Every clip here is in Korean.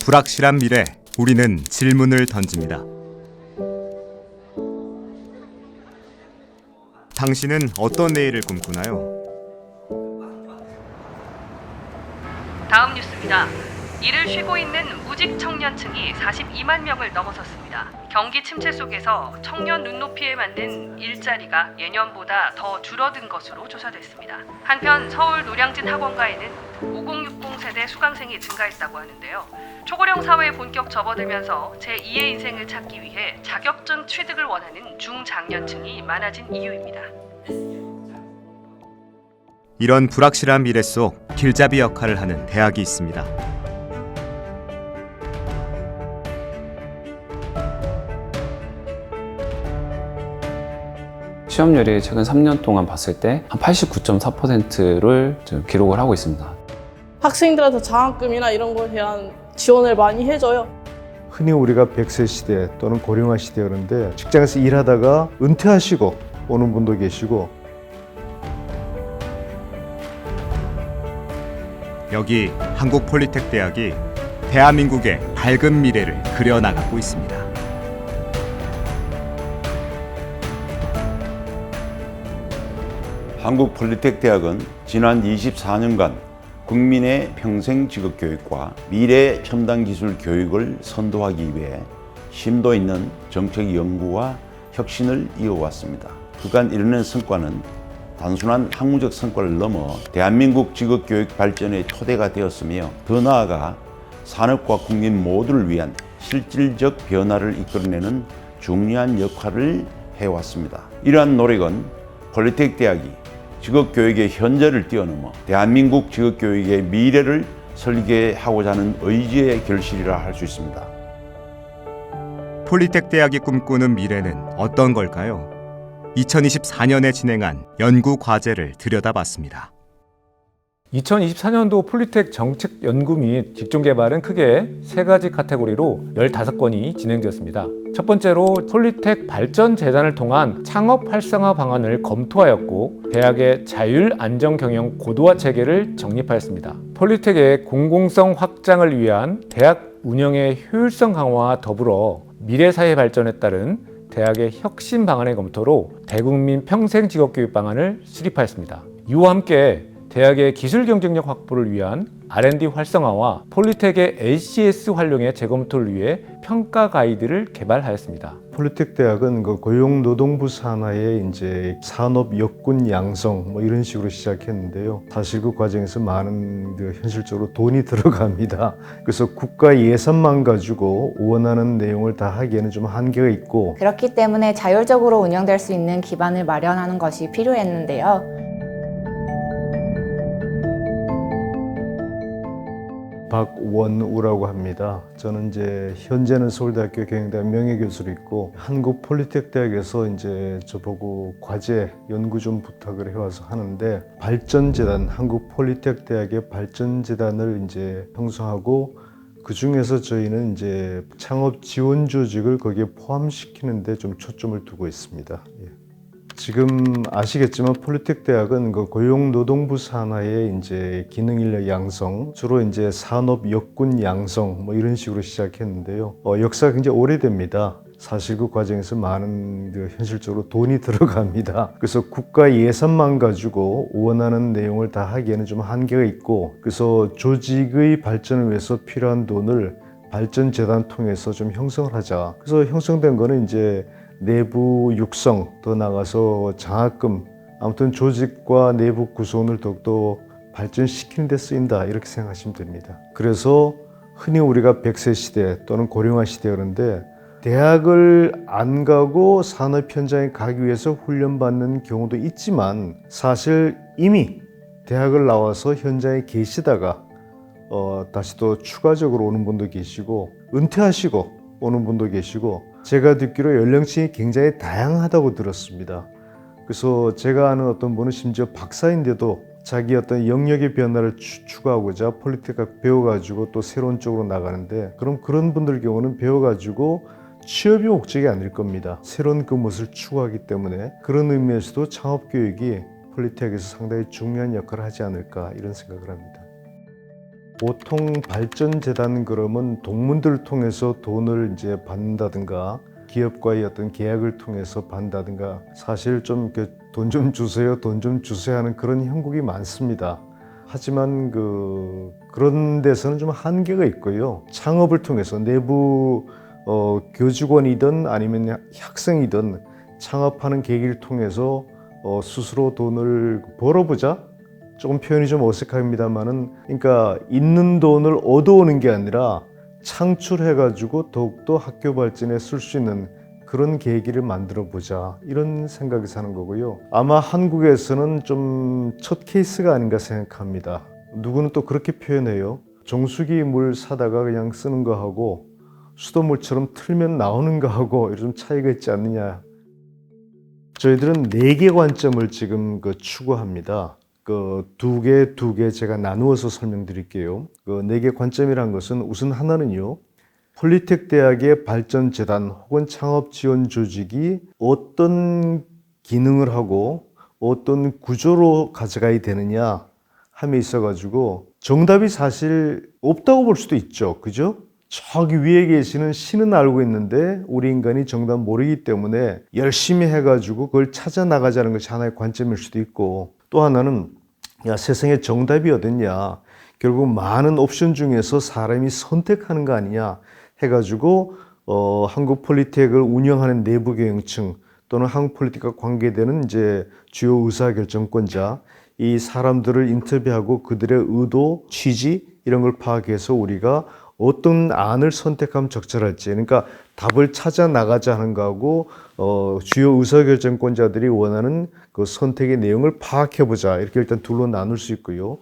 불확실한 미래, 우리는 질문을 던집니다. 당신은 어떤 내일을 꿈꾸나요? 다음 뉴스입니다. 이를 쉬고 있는 무직 청년층이 42만 명을 넘어섰습니다. 경기 침체 속에서 청년 눈높이에 맞는 일자리가 예년보다 더 줄어든 것으로 조사됐습니다. 한편 서울 노량진 학원가에는 5060 세대 수강생이 증가했다고 하는데요. 초고령 사회에 본격 접어들면서 제2의 인생을 찾기 위해 자격증 취득을 원하는 중장년층이 많아진 이유입니다. 이런 불확실한 미래 속 길잡이 역할을 하는 대학이 있습니다. 취업률이 최근 3년 동안 봤을 때 한 89.4%를 기록을 하고 있습니다. 학생들한테 장학금이나 이런 거에 대한 지원을 많이 해줘요. 흔히 우리가 100세 시대 또는 고령화 시대 그런데 직장에서 일하다가 은퇴하시고 오는 분도 계시고 여기 한국폴리텍대학이 대한민국의 밝은 미래를 그려나가고 있습니다. 한국폴리텍대학은 지난 24년간 국민의 평생 직업교육과 미래 첨단 기술 교육을 선도하기 위해 심도 있는 정책 연구와 혁신을 이어왔습니다. 그간 이뤄낸 성과는 단순한 학문적 성과를 넘어 대한민국 직업교육 발전의 토대가 되었으며 더 나아가 산업과 국민 모두를 위한 실질적 변화를 이끌어내는 중요한 역할을 해왔습니다. 이러한 노력은 폴리텍대학이 직업교육의 현재를 뛰어넘어 대한민국 직업교육의 미래를 설계하고자 하는 의지의 결실이라 할 수 있습니다. 폴리텍대학이 꿈꾸는 미래는 어떤 걸까요? 2024년에 진행한 연구 과제를 들여다봤습니다. 2024년도 폴리텍 정책 연구 및 직종 개발은 크게 세 가지 카테고리로 15건이 진행되었습니다. 첫 번째로 폴리텍 발전 재단을 통한 창업 활성화 방안을 검토하였고 대학의 자율 안정 경영 고도화 체계를 정립하였습니다. 폴리텍의 공공성 확장을 위한 대학 운영의 효율성 강화와 더불어 미래 사회 발전에 따른 대학의 혁신 방안의 검토로 대국민 평생 직업교육 방안을 수립하였습니다. 이와 함께 대학의 기술 경쟁력 확보를 위한 R&D 활성화와 폴리텍의 LCS 활용의 재검토를 위해 평가 가이드를 개발하였습니다. 폴리텍 대학은 그 고용노동부 산하의 이제 산업 여군 양성 이런 식으로 시작했는데요. 사실 그 과정에서 많은 현실적으로 돈이 들어갑니다. 그래서 국가 예산만 가지고 원하는 내용을 다 하기에는 좀 한계가 있고 그렇기 때문에 자율적으로 운영될 수 있는 기반을 마련하는 것이 필요했는데요. 박원우라고 합니다. 저는 이제 현재는 서울대학교 경영대학 명예교수로 있고 한국폴리텍대학에서 이제 저보고 과제 연구 좀 부탁을 해와서 하는데 발전재단, 한국폴리텍대학의 발전재단을 이제 형성하고 그 중에서 저희는 이제 창업 지원 조직을 거기에 포함시키는데 좀 초점을 두고 있습니다. 지금 아시겠지만 폴리텍 대학은 그 고용노동부 산하의 이제 기능인력 양성, 주로 이제 산업 여군 양성 이런 식으로 시작했는데요. 역사가 굉장히 오래됩니다. 사실 그 과정에서 많은 현실적으로 돈이 들어갑니다. 그래서 국가 예산만 가지고 원하는 내용을 다 하기에는 좀 한계가 있고, 그래서 조직의 발전을 위해서 필요한 돈을 발전재단 통해서 좀 형성을 하자. 그래서 형성된 거는 이제 내부 육성, 더 나가서 장학금, 아무튼 조직과 내부 구성을 더욱더 발전시키는 데 쓰인다 이렇게 생각하시면 됩니다. 그래서 흔히 우리가 100세 시대 또는 고령화 시대 그런데 대학을 안 가고 산업 현장에 가기 위해서 훈련받는 경우도 있지만 사실 이미 대학을 나와서 현장에 계시다가 다시 또 추가적으로 오는 분도 계시고 은퇴하시고 오는 분도 계시고 제가 듣기로 연령층이 굉장히 다양하다고 들었습니다. 그래서 제가 아는 어떤 분은 심지어 박사인데도 자기 어떤 영역의 변화를 추구하고자 폴리텍 배워가지고 또 새로운 쪽으로 나가는데 그럼 그런 분들 경우는 배워가지고 취업이 목적이 아닐 겁니다. 새로운 그것을 추구하기 때문에 그런 의미에서도 창업교육이 폴리텍에서 상당히 중요한 역할을 하지 않을까 이런 생각을 합니다. 보통 발전재단 그러면 동문들을 통해서 돈을 이제 받는다든가 기업과의 어떤 계약을 통해서 받는다든가 사실 좀 돈 좀 주세요, 돈 좀 주세요 하는 그런 형국이 많습니다. 하지만 그런 데서는 좀 한계가 있고요. 창업을 통해서 내부 교직원이든 아니면 학생이든 창업하는 계기를 통해서 스스로 돈을 벌어보자. 조금 표현이 좀 어색합니다만은, 그러니까 있는 돈을 얻어오는 게 아니라 창출해가지고 더욱더 학교 발전에 쓸 수 있는 그런 계기를 만들어 보자, 이런 생각이 사는 거고요. 아마 한국에서는 좀 첫 케이스가 아닌가 생각합니다. 누구는 또 그렇게 표현해요. 정수기 물 사다가 그냥 쓰는 거하고 수돗물처럼 틀면 나오는 거하고 좀 차이가 있지 않느냐. 저희들은 4개 관점을 지금 추구합니다. 두 개 제가 나누어서 설명드릴게요. 4개 관점이란 것은 우선 하나는요, 폴리텍 대학의 발전재단 혹은 창업지원조직이 어떤 기능을 하고 어떤 구조로 가져가야 되느냐 함에 있어가지고 정답이 사실 없다고 볼 수도 있죠. 그죠? 저기 위에 계시는 신은 알고 있는데 우리 인간이 정답 모르기 때문에 열심히 해가지고 그걸 찾아 나가자는 것이 하나의 관점일 수도 있고, 또 하나는 야, 세상에 정답이 어딨냐, 결국 많은 옵션 중에서 사람이 선택하는 거 아니냐 해가지고 한국 폴리텍을 운영하는 내부 경영층 또는 한국 폴리텍과 관계되는 이제 주요 의사결정권자, 이 사람들을 인터뷰하고 그들의 의도, 취지 이런 걸 파악해서 우리가 어떤 안을 선택하면 적절할지, 그러니까 답을 찾아 나가자 하는 거하고 주요 의사결정권자들이 원하는 그 선택의 내용을 파악해보자, 이렇게 일단 둘로 나눌 수 있고요.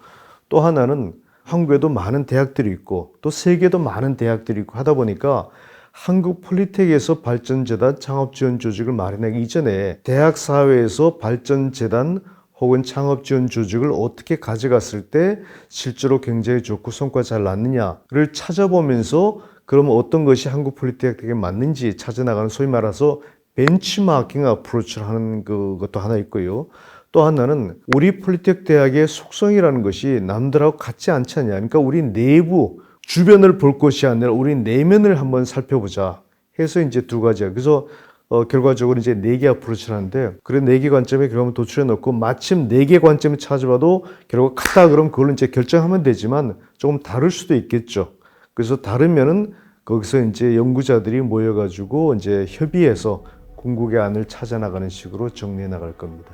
또 하나는 한국에도 많은 대학들이 있고 또 세계에도 많은 대학들이 있고 하다 보니까 한국 폴리텍에서 발전재단 창업지원조직을 마련하기 이전에 대학 사회에서 발전재단 혹은 창업지원조직을 어떻게 가져갔을 때 실제로 굉장히 좋고 성과 잘 났느냐를 찾아보면서 그럼 어떤 것이 한국 폴리텍에 맞는지 찾아나가는, 소위 말해서 벤치마킹 어프로치를 하는 것도 하나 있고요. 또 하나는 우리 폴리텍 대학의 속성이라는 것이 남들하고 같지 않지 않냐. 그러니까 우리 내부 주변을 볼 것이 아니라 우리 내면을 한번 살펴보자 해서 이제 두 가지야. 그래서 결과적으로 이제 4개 어프로치를 하는데, 그래 4개 관점에 결국은 도출해 놓고 마침 4개 관점을 찾아봐도 결국 같다 그러면 그걸로 이제 결정하면 되지만 조금 다를 수도 있겠죠. 그래서 다르면은 거기서 이제 연구자들이 모여가지고 이제 협의해서 궁극의 안을 찾아 나가는 식으로 정리해 나갈 겁니다.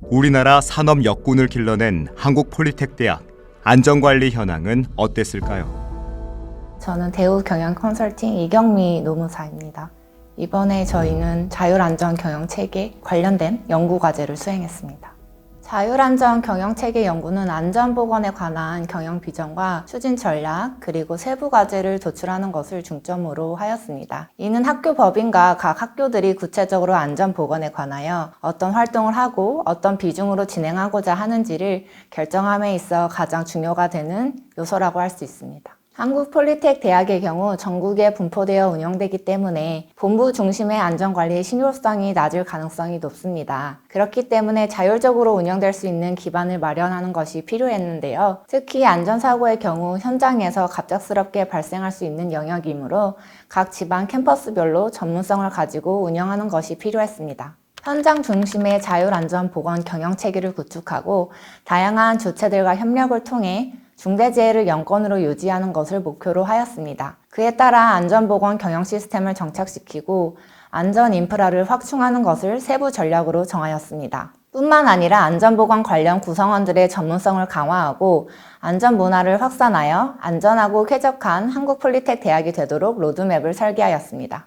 우리나라 산업 역군을 길러낸 한국 폴리텍 대학, 안전관리 현황은 어땠을까요? 저는 대우 경영 컨설팅 이경미 노무사입니다. 이번에 저희는 자율안전 경영체계 관련된 연구과제를 수행했습니다. 자율안전 경영체계 연구는 안전보건에 관한 경영 비전과 추진 전략 그리고 세부 과제를 도출하는 것을 중점으로 하였습니다. 이는 학교 법인과 각 학교들이 구체적으로 안전보건에 관하여 어떤 활동을 하고 어떤 비중으로 진행하고자 하는지를 결정함에 있어 가장 중요가 되는 요소라고 할 수 있습니다. 한국 폴리텍 대학의 경우 전국에 분포되어 운영되기 때문에 본부 중심의 안전관리의 실효성이 낮을 가능성이 높습니다. 그렇기 때문에 자율적으로 운영될 수 있는 기반을 마련하는 것이 필요했는데요. 특히 안전사고의 경우 현장에서 갑작스럽게 발생할 수 있는 영역이므로 각 지방 캠퍼스별로 전문성을 가지고 운영하는 것이 필요했습니다. 현장 중심의 자율안전보건 경영체계를 구축하고 다양한 주체들과 협력을 통해 중대재해를 영건으로 유지하는 것을 목표로 하였습니다. 그에 따라 안전보건 경영 시스템을 정착시키고 안전 인프라를 확충하는 것을 세부 전략으로 정하였습니다. 뿐만 아니라 안전보건 관련 구성원들의 전문성을 강화하고 안전 문화를 확산하여 안전하고 쾌적한 한국 폴리텍 대학이 되도록 로드맵을 설계하였습니다.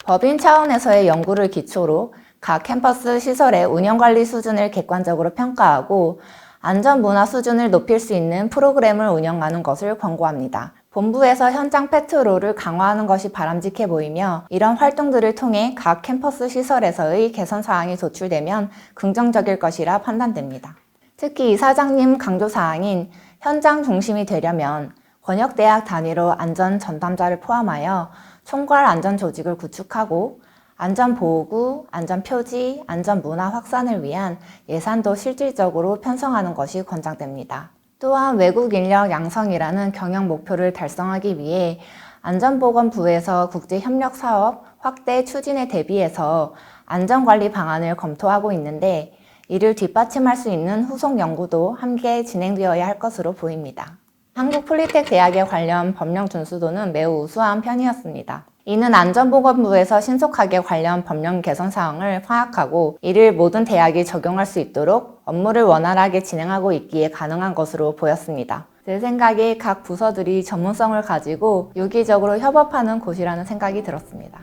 법인 차원에서의 연구를 기초로 각 캠퍼스 시설의 운영관리 수준을 객관적으로 평가하고 안전문화 수준을 높일 수 있는 프로그램을 운영하는 것을 권고합니다. 본부에서 현장 패트롤을 강화하는 것이 바람직해 보이며 이런 활동들을 통해 각 캠퍼스 시설에서의 개선 사항이 도출되면 긍정적일 것이라 판단됩니다. 특히 이사장님 강조사항인 현장 중심이 되려면 권역대학 단위로 안전 전담자를 포함하여 총괄 안전 조직을 구축하고 안전보호구, 안전표지, 안전문화 확산을 위한 예산도 실질적으로 편성하는 것이 권장됩니다. 또한 외국 인력 양성이라는 경영 목표를 달성하기 위해 안전보건부에서 국제협력 사업 확대 추진에 대비해서 안전관리 방안을 검토하고 있는데 이를 뒷받침할 수 있는 후속 연구도 함께 진행되어야 할 것으로 보입니다. 한국폴리텍대학의 관련 법령 준수도는 매우 우수한 편이었습니다. 이는 안전보건부에서 신속하게 관련 법령 개선 사항을 파악하고 이를 모든 대학이 적용할 수 있도록 업무를 원활하게 진행하고 있기에 가능한 것으로 보였습니다. 제 생각에 각 부서들이 전문성을 가지고 유기적으로 협업하는 곳이라는 생각이 들었습니다.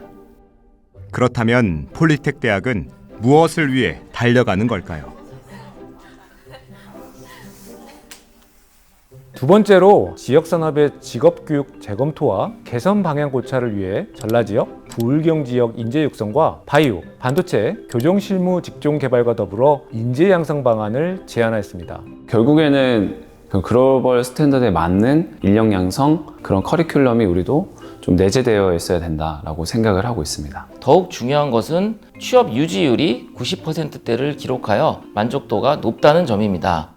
그렇다면 폴리텍 대학은 무엇을 위해 달려가는 걸까요? 두 번째로 지역산업의 직업교육 재검토와 개선 방향 고찰을 위해 전라지역, 부울경지역 인재 육성과 바이오, 반도체, 교정실무 직종 개발과 더불어 인재 양성 방안을 제안하였습니다. 결국에는 그 글로벌 스탠다드에 맞는 인력 양성 그런 커리큘럼이 우리도 좀 내재되어 있어야 된다라고 생각을 하고 있습니다. 더욱 중요한 것은 취업 유지율이 90%대를 기록하여 만족도가 높다는 점입니다.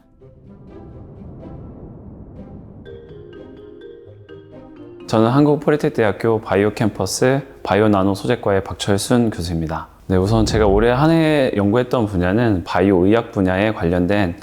저는 한국폴리텍대학교 바이오 캠퍼스 바이오 나노 소재과의 박철순 교수입니다. 네, 우선 제가 올해 한 해 연구했던 분야는 바이오 의학 분야에 관련된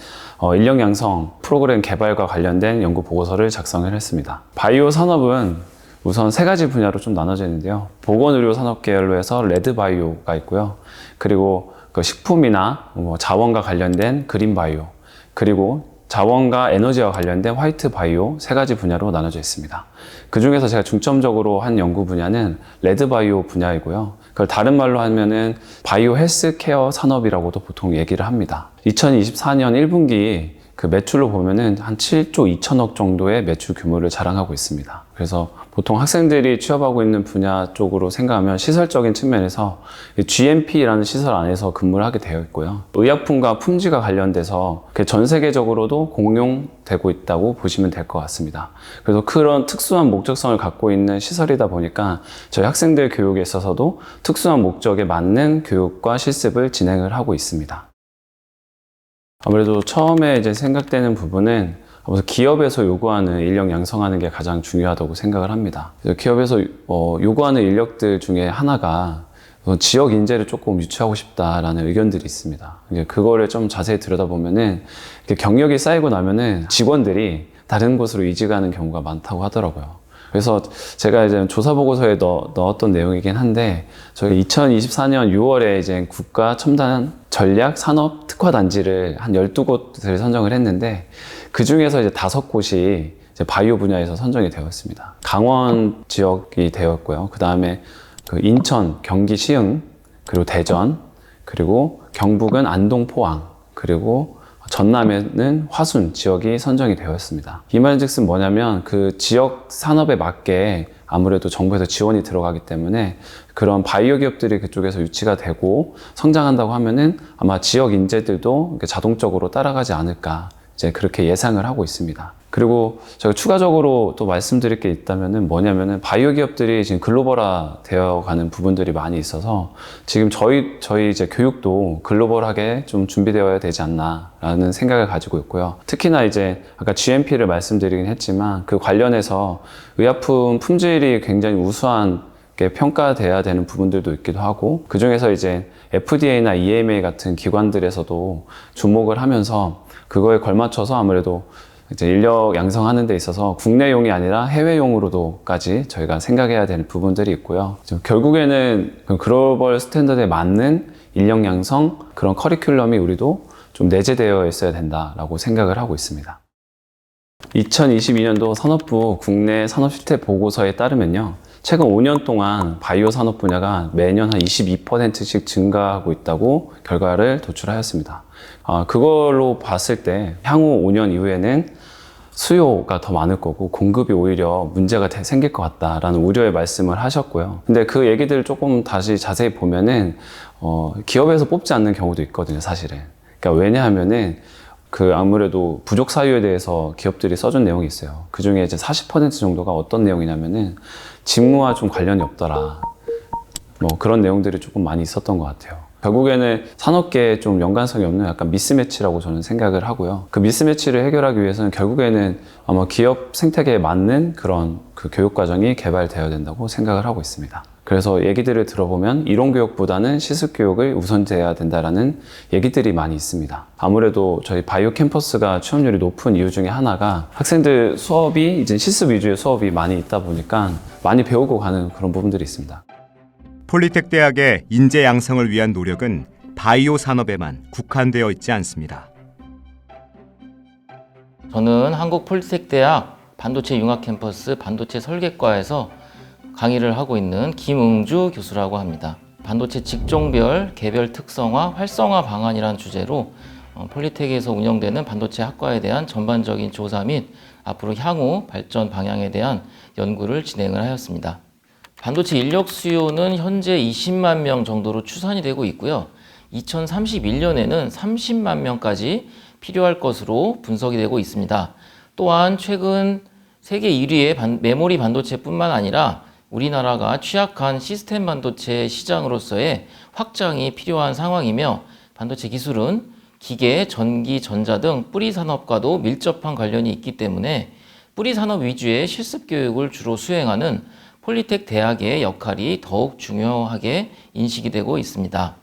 인력 양성 프로그램 개발과 관련된 연구 보고서를 작성을 했습니다. 바이오 산업은 우선 세 가지 분야로 좀 나눠져 있는데요. 보건의료 산업 계열로 해서 레드 바이오가 있고요. 그리고 그 식품이나 자원과 관련된 그린 바이오, 그리고 자원과 에너지와 관련된 화이트 바이오 세 가지 분야로 나눠져 있습니다. 그 중에서 제가 중점적으로 한 연구 분야는 레드 바이오 분야이고요. 그걸 다른 말로 하면은 바이오 헬스케어 산업이라고도 보통 얘기를 합니다. 2024년 1분기 그 매출로 보면은 한 7조 2천억 정도의 매출 규모를 자랑하고 있습니다. 그래서 보통 학생들이 취업하고 있는 분야 쪽으로 생각하면 시설적인 측면에서 GMP라는 시설 안에서 근무를 하게 되어 있고요. 의약품과 품질과 관련돼서 전 세계적으로도 공용되고 있다고 보시면 될 것 같습니다. 그래서 그런 특수한 목적성을 갖고 있는 시설이다 보니까 저희 학생들 교육에 있어서도 특수한 목적에 맞는 교육과 실습을 진행을 하고 있습니다. 아무래도 처음에 이제 생각되는 부분은 기업에서 요구하는 인력 양성하는 게 가장 중요하다고 생각을 합니다. 기업에서 요구하는 인력들 중에 하나가 지역 인재를 조금 유치하고 싶다라는 의견들이 있습니다. 그거를 좀 자세히 들여다보면은 경력이 쌓이고 나면은 직원들이 다른 곳으로 이직하는 경우가 많다고 하더라고요. 그래서 제가 이제 조사 보고서에 넣었던 내용이긴 한데 저희 2024년 6월에 이제 국가 첨단 전략 산업 특화 단지를 한 12곳을 선정을 했는데 그 중에서 이제 5곳이 이제 바이오 분야에서 선정이 되었습니다. 강원 지역이 되었고요. 그 다음에 인천, 경기 시흥, 그리고 대전, 그리고 경북은 안동, 포항, 그리고 전남에는 화순 지역이 선정이 되었습니다. 이 말인즉슨 뭐냐면 그 지역 산업에 맞게 아무래도 정부에서 지원이 들어가기 때문에 그런 바이오 기업들이 그쪽에서 유치가 되고 성장한다고 하면은 아마 지역 인재들도 자동적으로 따라가지 않을까 이제 그렇게 예상을 하고 있습니다. 그리고 제가 추가적으로 또 말씀드릴 게 있다면은 뭐냐면은 바이오 기업들이 지금 글로벌화 되어 가는 부분들이 많이 있어서 지금 저희 이제 교육도 글로벌하게 좀 준비되어야 되지 않나라는 생각을 가지고 있고요. 특히나 이제 아까 GMP를 말씀드리긴 했지만 그 관련해서 의약품 품질이 굉장히 우수한 게 평가돼야 되는 부분들도 있기도 하고 그 중에서 이제 FDA나 EMA 같은 기관들에서도 주목을 하면서 그거에 걸맞춰서 아무래도 이제 인력 양성하는 데 있어서 국내용이 아니라 해외용으로도까지 저희가 생각해야 되는 부분들이 있고요. 결국에는 글로벌 스탠다드에 맞는 인력 양성 그런 커리큘럼이 우리도 좀 내재되어 있어야 된다라고 생각을 하고 있습니다. 2022년도 산업부 국내 산업실태 보고서에 따르면요. 최근 5년 동안 바이오 산업 분야가 매년 한 22%씩 증가하고 있다고 결과를 도출하였습니다. 그걸로 봤을 때 향후 5년 이후에는 수요가 더 많을 거고 공급이 오히려 문제가 생길 것 같다라는 우려의 말씀을 하셨고요. 근데 그 얘기들을 조금 다시 자세히 보면은 기업에서 뽑지 않는 경우도 있거든요, 사실은. 그러니까 왜냐하면은 아무래도 부족 사유에 대해서 기업들이 써준 내용이 있어요. 그 중에 이제 40% 정도가 어떤 내용이냐면은 직무와 좀 관련이 없더라. 그런 내용들이 조금 많이 있었던 것 같아요. 결국에는 산업계에 좀 연관성이 없는 약간 미스매치라고 저는 생각을 하고요. 그 미스매치를 해결하기 위해서는 결국에는 아마 기업 생태계에 맞는 그런 그 교육 과정이 개발되어야 된다고 생각을 하고 있습니다. 그래서 얘기들을 들어보면 이론 교육보다는 실습 교육을 우선돼야 된다라는 얘기들이 많이 있습니다. 아무래도 저희 바이오 캠퍼스가 취업률이 높은 이유 중에 하나가 학생들 수업이 이제 실습 위주의 수업이 많이 있다 보니까 많이 배우고 가는 그런 부분들이 있습니다. 폴리텍 대학의 인재 양성을 위한 노력은 바이오 산업에만 국한되어 있지 않습니다. 저는 한국폴리텍대학 반도체 융합 캠퍼스 반도체 설계과에서 강의를 하고 있는 김응주 교수라고 합니다. 반도체 직종별 개별 특성화, 활성화 방안이라는 주제로 폴리텍에서 운영되는 반도체 학과에 대한 전반적인 조사 및 앞으로 향후 발전 방향에 대한 연구를 진행을 하였습니다. 반도체 인력 수요는 현재 20만 명 정도로 추산이 되고 있고요. 2031년에는 30만 명까지 필요할 것으로 분석이 되고 있습니다. 또한 최근 세계 1위의 메모리 반도체뿐만 아니라 우리나라가 취약한 시스템 반도체 시장으로서의 확장이 필요한 상황이며 반도체 기술은 기계, 전기, 전자 등 뿌리 산업과도 밀접한 관련이 있기 때문에 뿌리 산업 위주의 실습 교육을 주로 수행하는 폴리텍 대학의 역할이 더욱 중요하게 인식이 되고 있습니다.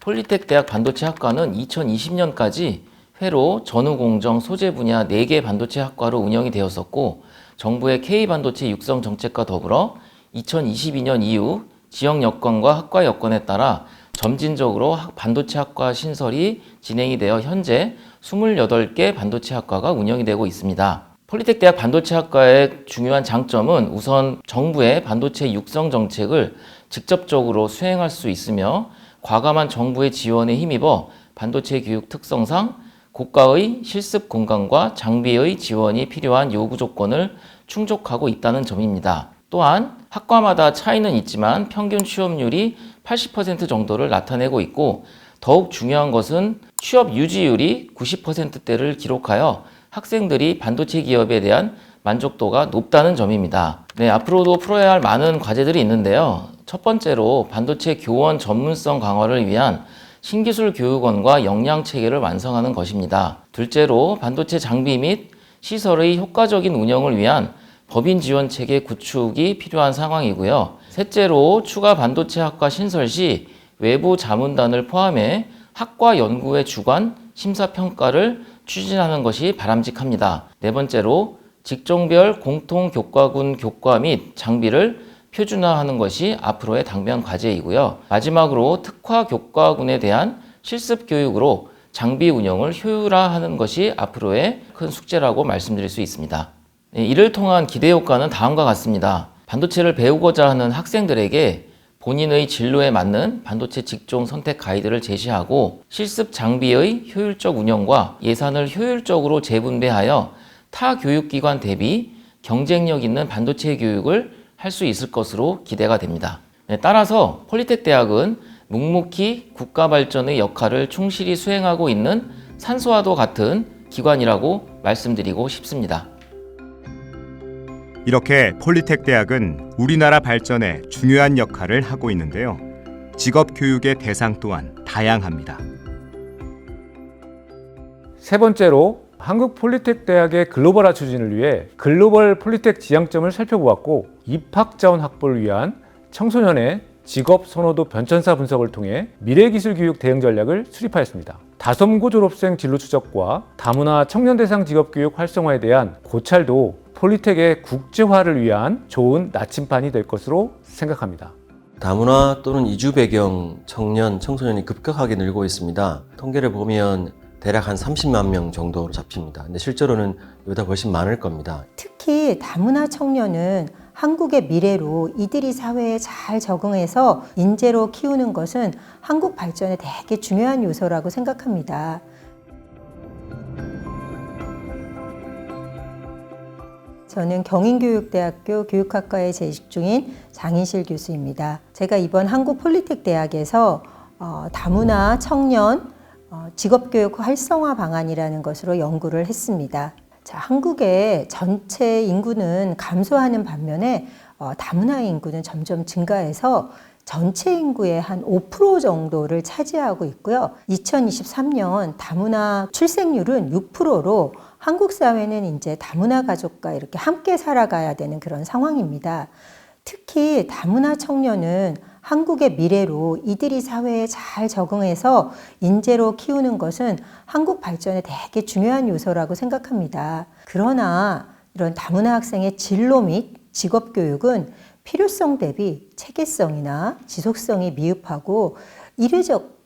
폴리텍 대학 반도체 학과는 2020년까지 회로 전후공정 소재 분야 4개 반도체 학과로 운영이 되었었고 정부의 K반도체 육성 정책과 더불어 2022년 이후 지역 여건과 학과 여건에 따라 점진적으로 반도체 학과 신설이 진행이 되어 현재 28개 반도체 학과가 운영이 되고 있습니다. 폴리텍 대학 반도체 학과의 중요한 장점은 우선 정부의 반도체 육성 정책을 직접적으로 수행할 수 있으며 과감한 정부의 지원에 힘입어 반도체 교육 특성상 고가의 실습 공간과 장비의 지원이 필요한 요구 조건을 충족하고 있다는 점입니다. 또한 학과마다 차이는 있지만 평균 취업률이 80% 정도를 나타내고 있고 더욱 중요한 것은 취업 유지율이 90%대를 기록하여 학생들이 반도체 기업에 대한 만족도가 높다는 점입니다. 네, 앞으로도 풀어야 할 많은 과제들이 있는데요. 첫 번째로 반도체 교원 전문성 강화를 위한 신기술 교육원과 역량 체계를 완성하는 것입니다. 둘째로 반도체 장비 및 시설의 효과적인 운영을 위한 법인 지원 체계 구축이 필요한 상황이고요. 셋째로 추가 반도체 학과 신설 시 외부 자문단을 포함해 학과 연구의 주관, 심사평가를 추진하는 것이 바람직합니다. 네 번째로 직종별 공통 교과군 교과 및 장비를 표준화하는 것이 앞으로의 당면 과제이고요. 마지막으로 특화 교과군에 대한 실습 교육으로 장비 운영을 효율화하는 것이 앞으로의 큰 숙제라고 말씀드릴 수 있습니다. 이를 통한 기대 효과는 다음과 같습니다. 반도체를 배우고자 하는 학생들에게 본인의 진로에 맞는 반도체 직종 선택 가이드를 제시하고 실습 장비의 효율적 운영과 예산을 효율적으로 재분배하여 타 교육기관 대비 경쟁력 있는 반도체 교육을 할 수 있을 것으로 기대가 됩니다. 따라서 폴리텍 대학은 묵묵히 국가 발전의 역할을 충실히 수행하고 있는 산소와도 같은 기관이라고 말씀드리고 싶습니다. 이렇게 폴리텍 대학은 우리나라 발전에 중요한 역할을 하고 있는데요. 직업 교육의 대상 또한 다양합니다. 세 번째로 한국 폴리텍 대학의 글로벌화 추진을 위해 글로벌 폴리텍 지향점을 살펴보았고 입학 자원 확보를 위한 청소년의 직업 선호도 변천사 분석을 통해 미래기술 교육 대응 전략을 수립하였습니다. 다섬고 졸업생 진로 추적과 다문화 청년 대상 직업 교육 활성화에 대한 고찰도 폴리텍의 국제화를 위한 좋은 나침반이 될 것으로 생각합니다. 다문화 또는 이주 배경 청년, 청소년이 급격하게 늘고 있습니다. 통계를 보면 대략 한 30만 명 정도로 잡힙니다. 근데 실제로는 이보다 훨씬 많을 겁니다. 특히 다문화 청년은 한국의 미래로 이들이 사회에 잘 적응해서 인재로 키우는 것은 한국 발전에 되게 중요한 요소라고 생각합니다. 저는 경인교육대학교 교육학과에 재직 중인 장인실 교수입니다. 제가 이번 한국 폴리텍 대학에서 다문화 청년 직업교육 활성화 방안이라는 것으로 연구를 했습니다. 자, 한국의 전체 인구는 감소하는 반면에 다문화 인구는 점점 증가해서 전체 인구의 한 5% 정도를 차지하고 있고요. 2023년 다문화 출생률은 6%로 한국 사회는 이제 다문화 가족과 이렇게 함께 살아가야 되는 그런 상황입니다. 특히 다문화 청년은 한국의 미래로 이들이 사회에 잘 적응해서 인재로 키우는 것은 한국 발전에 되게 중요한 요소라고 생각합니다. 그러나 이런 다문화 학생의 진로 및 직업 교육은 필요성 대비 체계성이나 지속성이 미흡하고 이례적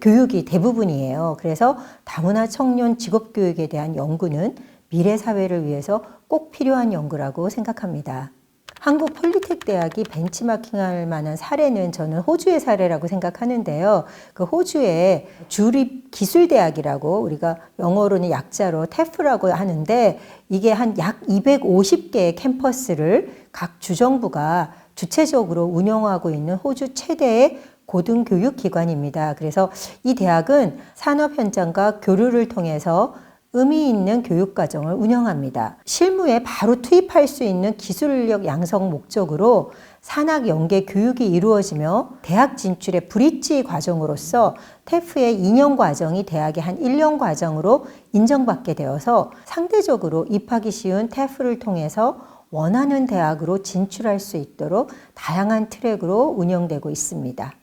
교육이 대부분이에요. 그래서 다문화 청년 직업 교육에 대한 연구는 미래 사회를 위해서 꼭 필요한 연구라고 생각합니다. 한국 폴리텍 대학이 벤치마킹할 만한 사례는 저는 호주의 사례라고 생각하는데요. 그 호주의 주립 기술대학이라고 우리가 영어로는 약자로 TEF라고 하는데 이게 한 약 250개의 캠퍼스를 각 주정부가 주체적으로 운영하고 있는 호주 최대의 고등교육기관입니다. 그래서 이 대학은 산업 현장과 교류를 통해서 의미 있는 교육과정을 운영합니다. 실무에 바로 투입할 수 있는 기술력 양성 목적으로 산학 연계 교육이 이루어지며 대학 진출의 브릿지 과정으로서 TEF의 2년 과정이 대학의 한 1년 과정으로 인정받게 되어서 상대적으로 입학이 쉬운 TEF를 통해서 원하는 대학으로 진출할 수 있도록 다양한 트랙으로 운영되고 있습니다.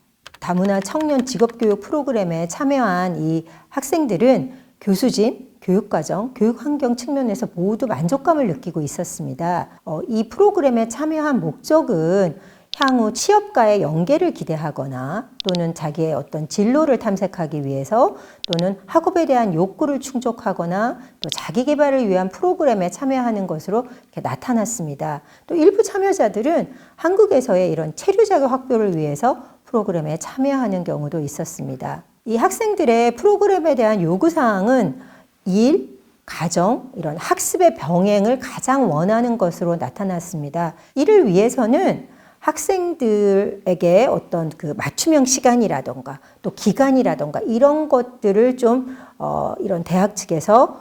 다문화 청년 직업교육 프로그램에 참여한 이 학생들은 교수진, 교육과정, 교육환경 측면에서 모두 만족감을 느끼고 있었습니다. 이 프로그램에 참여한 목적은 향후 취업과의 연계를 기대하거나 또는 자기의 어떤 진로를 탐색하기 위해서 또는 학업에 대한 욕구를 충족하거나 또 자기 개발을 위한 프로그램에 참여하는 것으로 이렇게 나타났습니다. 또 일부 참여자들은 한국에서의 이런 체류 자격 확보를 위해서 프로그램에 참여하는 경우도 있었습니다. 이 학생들의 프로그램에 대한 요구사항은 일, 가정, 이런 학습의 병행을 가장 원하는 것으로 나타났습니다. 이를 위해서는 학생들에게 어떤 그 맞춤형 시간이라던가 또 기간이라던가 이런 것들을 좀 이런 대학 측에서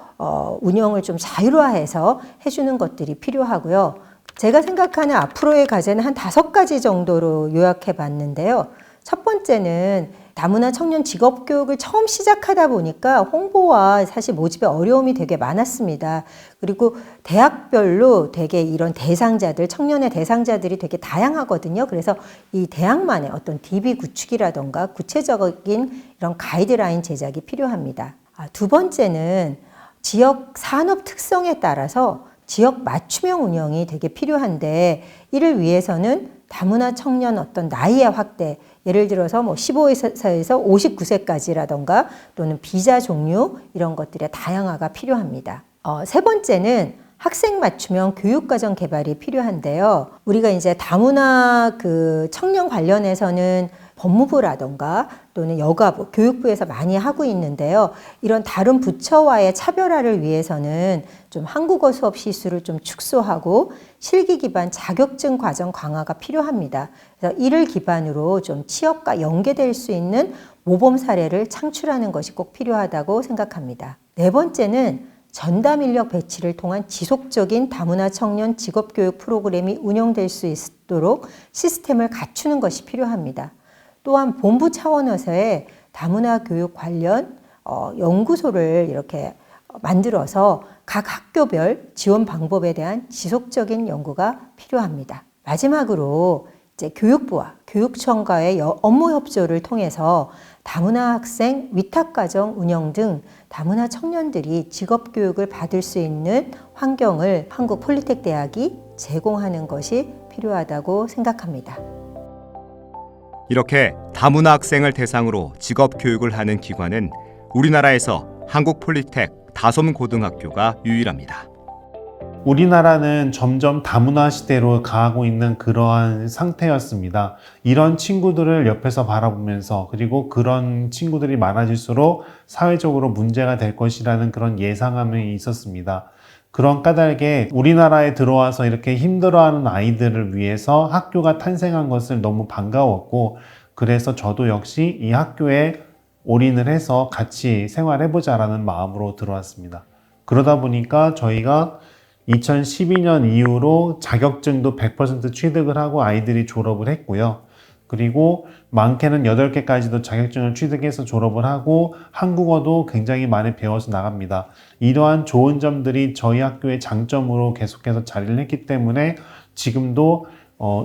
운영을 좀 자율화해서 해주는 것들이 필요하고요. 제가 생각하는 앞으로의 과제는 한 5가지 정도로 요약해 봤는데요. 첫 번째는 다문화 청년 직업교육을 처음 시작하다 보니까 홍보와 사실 모집의 어려움이 되게 많았습니다. 그리고 대학별로 되게 이런 대상자들, 청년의 대상자들이 되게 다양하거든요. 그래서 이 대학만의 어떤 DB 구축이라던가 구체적인 이런 가이드라인 제작이 필요합니다. 두 번째는 지역 산업 특성에 따라서 지역 맞춤형 운영이 되게 필요한데 이를 위해서는 다문화 청년 어떤 나이의 확대, 예를 들어서 뭐 15세에서 59세까지라던가 또는 비자 종류 이런 것들의 다양화가 필요합니다. 세 번째는 학생 맞춤형 교육과정 개발이 필요한데요. 우리가 이제 다문화 그 청년 관련해서는 법무부라던가 또는 여가부, 교육부에서 많이 하고 있는데요. 이런 다른 부처와의 차별화를 위해서는 좀 한국어 수업 시수를 좀 축소하고 실기 기반 자격증 과정 강화가 필요합니다. 그래서 이를 기반으로 좀 취업과 연계될 수 있는 모범 사례를 창출하는 것이 꼭 필요하다고 생각합니다. 네 번째는 전담 인력 배치를 통한 지속적인 다문화 청년 직업교육 프로그램이 운영될 수 있도록 시스템을 갖추는 것이 필요합니다. 또한 본부 차원에서의 다문화 교육 관련 연구소를 이렇게 만들어서 각 학교별 지원 방법에 대한 지속적인 연구가 필요합니다. 마지막으로 이제 교육부와 교육청과의 업무 협조를 통해서 다문화 학생 위탁과정 운영 등 다문화 청년들이 직업교육을 받을 수 있는 환경을 한국 폴리텍 대학이 제공하는 것이 필요하다고 생각합니다. 이렇게 다문화 학생을 대상으로 직업 교육을 하는 기관은 우리나라에서 한국 폴리텍 다솜고등학교가 유일합니다. 우리나라는 점점 다문화 시대로 가고 있는 그러한 상태였습니다. 이런 친구들을 옆에서 바라보면서 그리고 그런 친구들이 많아질수록 사회적으로 문제가 될 것이라는 그런 예상함이 있었습니다. 그런 까닭에 우리나라에 들어와서 이렇게 힘들어하는 아이들을 위해서 학교가 탄생한 것을 너무 반가웠고, 그래서 저도 역시 이 학교에 올인을 해서 같이 생활해보자라는 마음으로 들어왔습니다. 그러다 보니까 저희가 2012년 이후로 자격증도 100% 취득을 하고 아이들이 졸업을 했고요. 그리고 많게는 8개까지도 자격증을 취득해서 졸업을 하고 한국어도 굉장히 많이 배워서 나갑니다. 이러한 좋은 점들이 저희 학교의 장점으로 계속해서 자리를 했기 때문에 지금도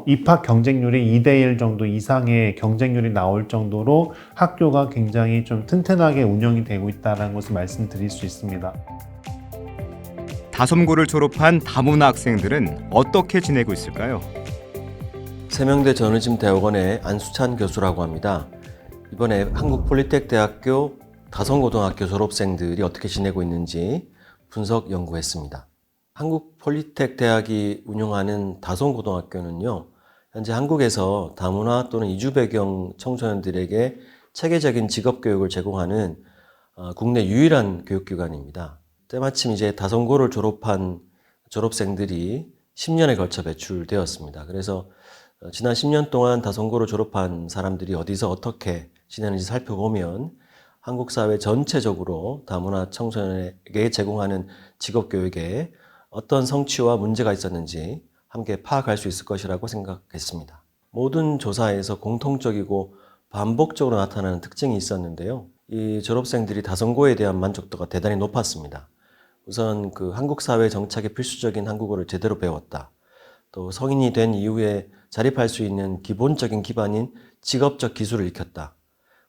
입학 경쟁률이 2대1 정도 이상의 경쟁률이 나올 정도로 학교가 굉장히 좀 튼튼하게 운영이 되고 있다는 것을 말씀드릴 수 있습니다. 다솜고를 졸업한 다문화 학생들은 어떻게 지내고 있을까요? 세명대 저널리즘대학원의 안수찬 교수라고 합니다. 이번에 한국폴리텍대학교 다솜고등학교 졸업생들이 어떻게 지내고 있는지 분석 연구했습니다. 한국폴리텍대학이 운영하는 다솜고등학교는요, 현재 한국에서 다문화 또는 이주 배경 청소년들에게 체계적인 직업교육을 제공하는 국내 유일한 교육기관입니다. 때마침 이제 다솜고를 졸업한 졸업생들이 10년에 걸쳐 배출되었습니다. 그래서 지난 10년 동안 다솜고를 졸업한 사람들이 어디서 어떻게 지내는지 살펴보면 한국 사회 전체적으로 다문화 청소년에게 제공하는 직업교육에 어떤 성취와 문제가 있었는지 함께 파악할 수 있을 것이라고 생각했습니다. 모든 조사에서 공통적이고 반복적으로 나타나는 특징이 있었는데요. 이 졸업생들이 다솜고에 대한 만족도가 대단히 높았습니다. 우선 한국 사회 정착에 필수적인 한국어를 제대로 배웠다. 또 성인이 된 이후에 자립할 수 있는 기본적인 기반인 직업적 기술을 익혔다.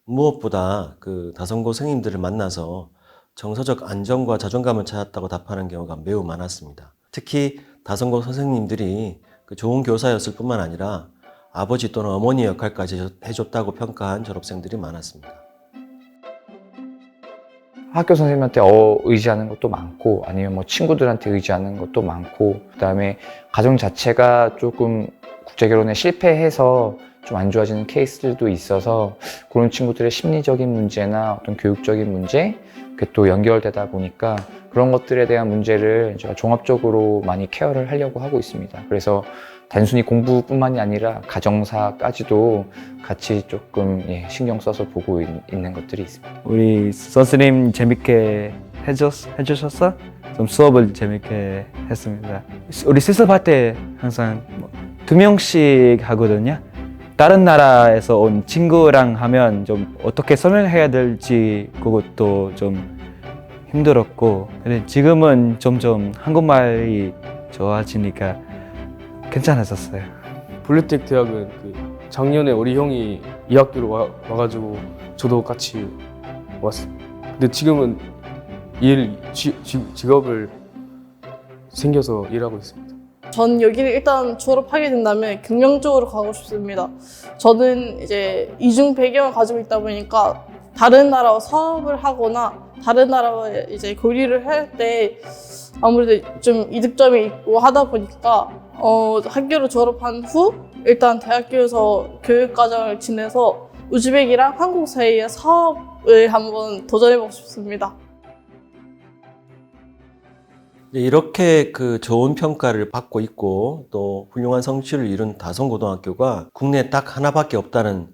무엇보다 다솜고 선생님들을 만나서 정서적 안정과 자존감을 찾았다고 답하는 경우가 매우 많았습니다. 특히 다솜고 선생님들이 좋은 교사였을 뿐만 아니라 아버지 또는 어머니 역할까지 해줬다고 평가한 졸업생들이 많았습니다. 학교 선생님한테 의지하는 것도 많고, 아니면 뭐 친구들한테 의지하는 것도 많고, 그다음에 가정 자체가 조금 국제결혼에 실패해서 좀 안 좋아지는 케이스들도 있어서 그런 친구들의 심리적인 문제나 어떤 교육적인 문제, 그게 또 연결되다 보니까 그런 것들에 대한 문제를 제가 종합적으로 많이 케어를 하려고 하고 있습니다. 그래서 단순히 공부뿐만이 아니라 가정사까지도 같이 조금 신경 써서 보고 있는 것들이 있습니다. 우리 선생님 재밌게 해주셔서 좀 수업을 재밌게 했습니다. 우리 실습할 때 항상 2명씩 하거든요. 다른 나라에서 온 친구랑 하면 좀 어떻게 설명해야 될지 그것도 좀 힘들었고, 근데 지금은 점점 한국말이 좋아지니까 괜찮아졌어요. 폴리텍 대학은 작년에 우리 형이 이 학교로 와가지고 저도 같이 왔어요. 근데 지금은 직업을 생겨서 일하고 있습니다. 전 여기를 일단 졸업하게 된다면 경영 쪽으로 가고 싶습니다. 저는 이제 이중 배경을 가지고 있다 보니까 다른 나라와 사업을 하거나 다른 나라와 이제 교류를 할 때 아무래도 좀 이득점이 있고 하다 보니까 학교를 졸업한 후 일단 대학교에서 교육과정을 지내서 우즈벡이랑 한국 사이의 사업을 한번 도전해보고 싶습니다. 이렇게 좋은 평가를 받고 있고 또 훌륭한 성취를 이룬 다솜고등학교가 국내에 딱 하나밖에 없다는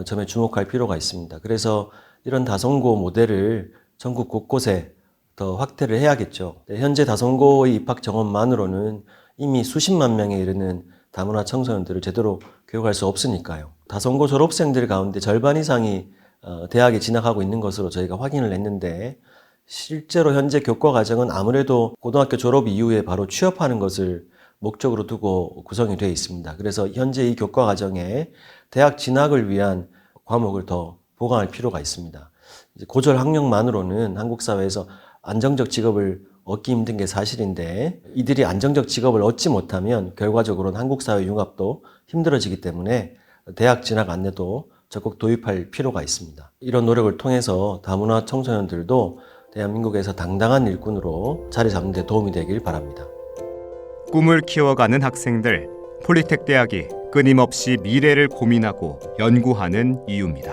점에 주목할 필요가 있습니다. 그래서 이런 다솜고 모델을 전국 곳곳에 더 확대를 해야겠죠. 현재 다솜고의 입학 정원만으로는 이미 수십만 명에 이르는 다문화 청소년들을 제대로 교육할 수 없으니까요. 다솜고 졸업생들 가운데 절반 이상이 대학에 진학하고 있는 것으로 저희가 확인을 했는데, 실제로 현재 교과 과정은 아무래도 고등학교 졸업 이후에 바로 취업하는 것을 목적으로 두고 구성이 되어 있습니다. 그래서 현재 이 교과 과정에 대학 진학을 위한 과목을 더 보강할 필요가 있습니다. 고졸 학력만으로는 한국 사회에서 안정적 직업을 얻기 힘든 게 사실인데, 이들이 안정적 직업을 얻지 못하면 결과적으로는 한국 사회 융합도 힘들어지기 때문에 대학 진학 안내도 적극 도입할 필요가 있습니다. 이런 노력을 통해서 다문화 청소년들도 대한민국에서 당당한 일꾼으로 자리 잡는 데 도움이 되길 바랍니다. 꿈을 키워가는 학생들, 폴리텍 대학이 끊임없이 미래를 고민하고 연구하는 이유입니다.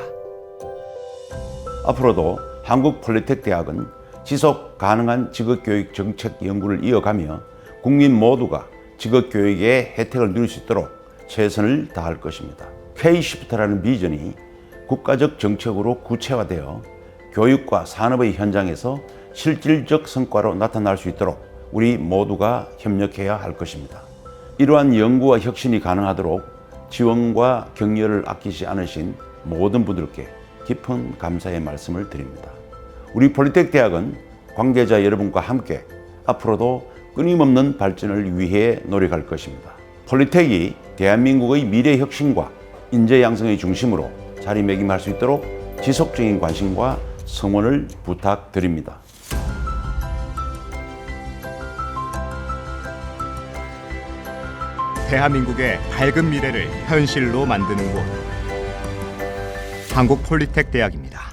앞으로도 한국 폴리텍 대학은 지속 가능한 직업교육 정책 연구를 이어가며 국민 모두가 직업교육의 혜택을 누릴 수 있도록 최선을 다할 것입니다. K-시프트라는 비전이 국가적 정책으로 구체화되어 교육과 산업의 현장에서 실질적 성과로 나타날 수 있도록 우리 모두가 협력해야 할 것입니다. 이러한 연구와 혁신이 가능하도록 지원과 격려를 아끼지 않으신 모든 분들께 깊은 감사의 말씀을 드립니다. 우리 폴리텍 대학은 관계자 여러분과 함께 앞으로도 끊임없는 발전을 위해 노력할 것입니다. 폴리텍이 대한민국의 미래 혁신과 인재 양성의 중심으로 자리매김할 수 있도록 지속적인 관심과 성원을 부탁드립니다. 대한민국의 밝은 미래를 현실로 만드는 곳, 한국폴리텍 대학입니다.